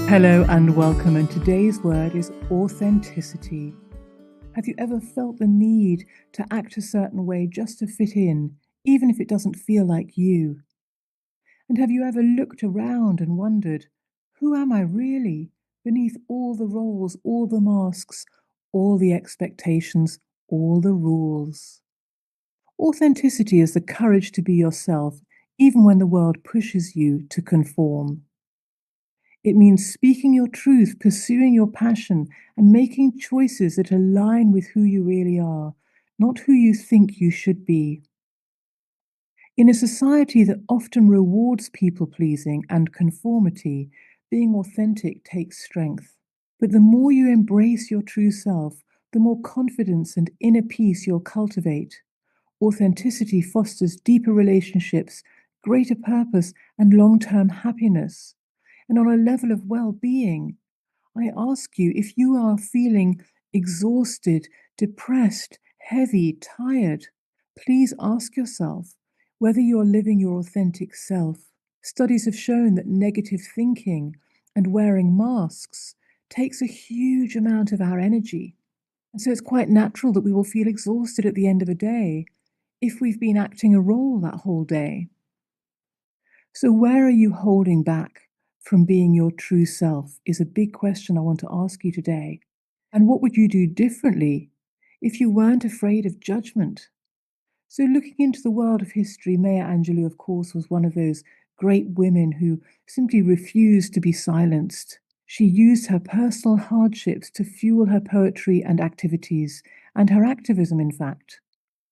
Hello and welcome, and today's word is authenticity. Have you ever felt the need to act a certain way just to fit in, even if it doesn't feel like you? And have you ever looked around and wondered, who am I really, beneath all the roles, all the masks, all the expectations, all the rules? Authenticity is the courage to be yourself, even when the world pushes you to conform. It means speaking your truth, pursuing your passion, and making choices that align with who you really are, not who you think you should be. In a society that often rewards people pleasing and conformity, being authentic takes strength. But the more you embrace your true self, the more confidence and inner peace you'll cultivate. Authenticity fosters deeper relationships, greater purpose, and long term happiness. And on a level of well being, I ask you, if you are feeling exhausted, depressed, heavy, tired, please ask yourself whether you're living your authentic self. Studies have shown that negative thinking and wearing masks takes a huge amount of our energy. And so it's quite natural that we will feel exhausted at the end of a day if we've been acting a role that whole day. So, where are you holding back from being your true self is a big question I want to ask you today. And what would you do differently if you weren't afraid of judgment? So, looking into the world of history, Maya Angelou, of course, was one of those great women who simply refused to be silenced. She used her personal hardships to fuel her poetry and activities, and her activism, in fact.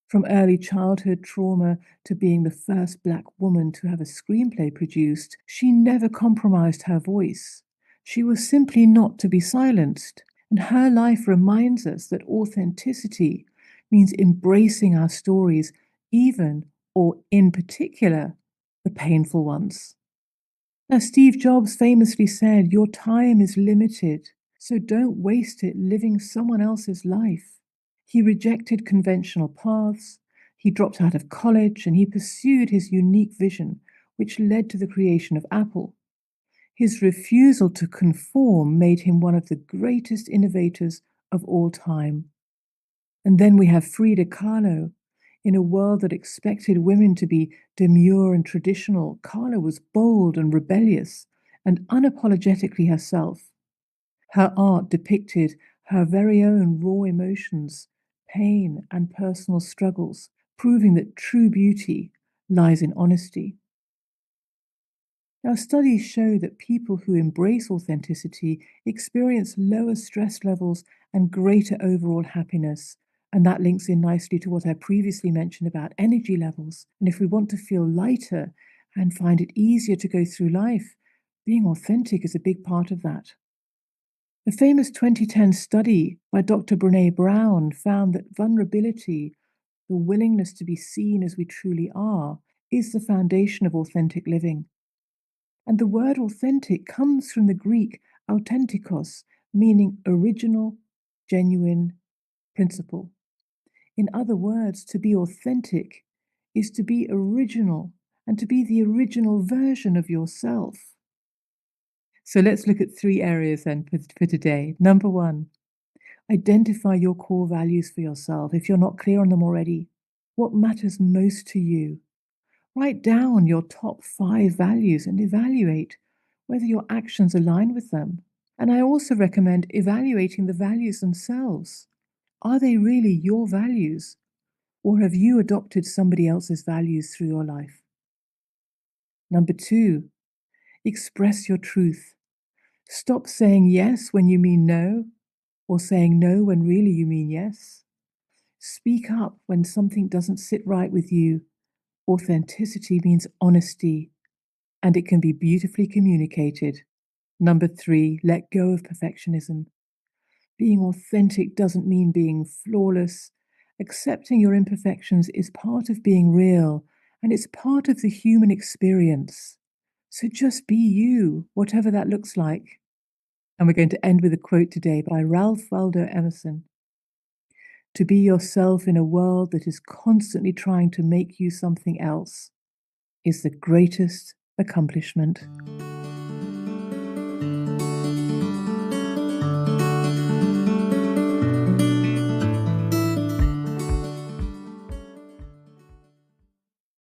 From early childhood trauma to being the first Black woman to have a screenplay produced, she never compromised her voice. She was simply not to be silenced. And her life reminds us that authenticity means embracing our stories, even, or in particular, the painful ones. Now, Steve Jobs famously said, "Your time is limited, so don't waste it living someone else's life." He rejected conventional paths, he dropped out of college, and he pursued his unique vision, which led to the creation of Apple. His refusal to conform made him one of the greatest innovators of all time. And then we have Frida Kahlo. In a world that expected women to be demure and traditional, Kahlo was bold and rebellious and unapologetically herself. Her art depicted her very own raw emotions, pain, and personal struggles, proving that true beauty lies in honesty. Now, studies show that people who embrace authenticity experience lower stress levels and greater overall happiness. And that links in nicely to what I previously mentioned about energy levels. And if we want to feel lighter and find it easier to go through life, being authentic is a big part of that. The famous 2010 study by Dr. Brene Brown found that vulnerability, the willingness to be seen as we truly are, is the foundation of authentic living. And the word authentic comes from the Greek authentikos, meaning original, genuine, principle. In other words, to be authentic is to be original and to be the original version of yourself. So let's look at three areas then for today. Number one, identify your core values for yourself if you're not clear on them already. What matters most to you? Write down your top 5 values and evaluate whether your actions align with them. And I also recommend evaluating the values themselves. Are they really your values, or have you adopted somebody else's values through your life? Number 2, express your truth. Stop saying yes when you mean no, or saying no when really you mean yes. Speak up when something doesn't sit right with you. Authenticity means honesty, and it can be beautifully communicated. Number 3, let go of perfectionism. Being authentic doesn't mean being flawless. Accepting your imperfections is part of being real, and it's part of the human experience. So just be you, whatever that looks like. And we're going to end with a quote today by Ralph Waldo Emerson. To be yourself in a world that is constantly trying to make you something else is the greatest accomplishment.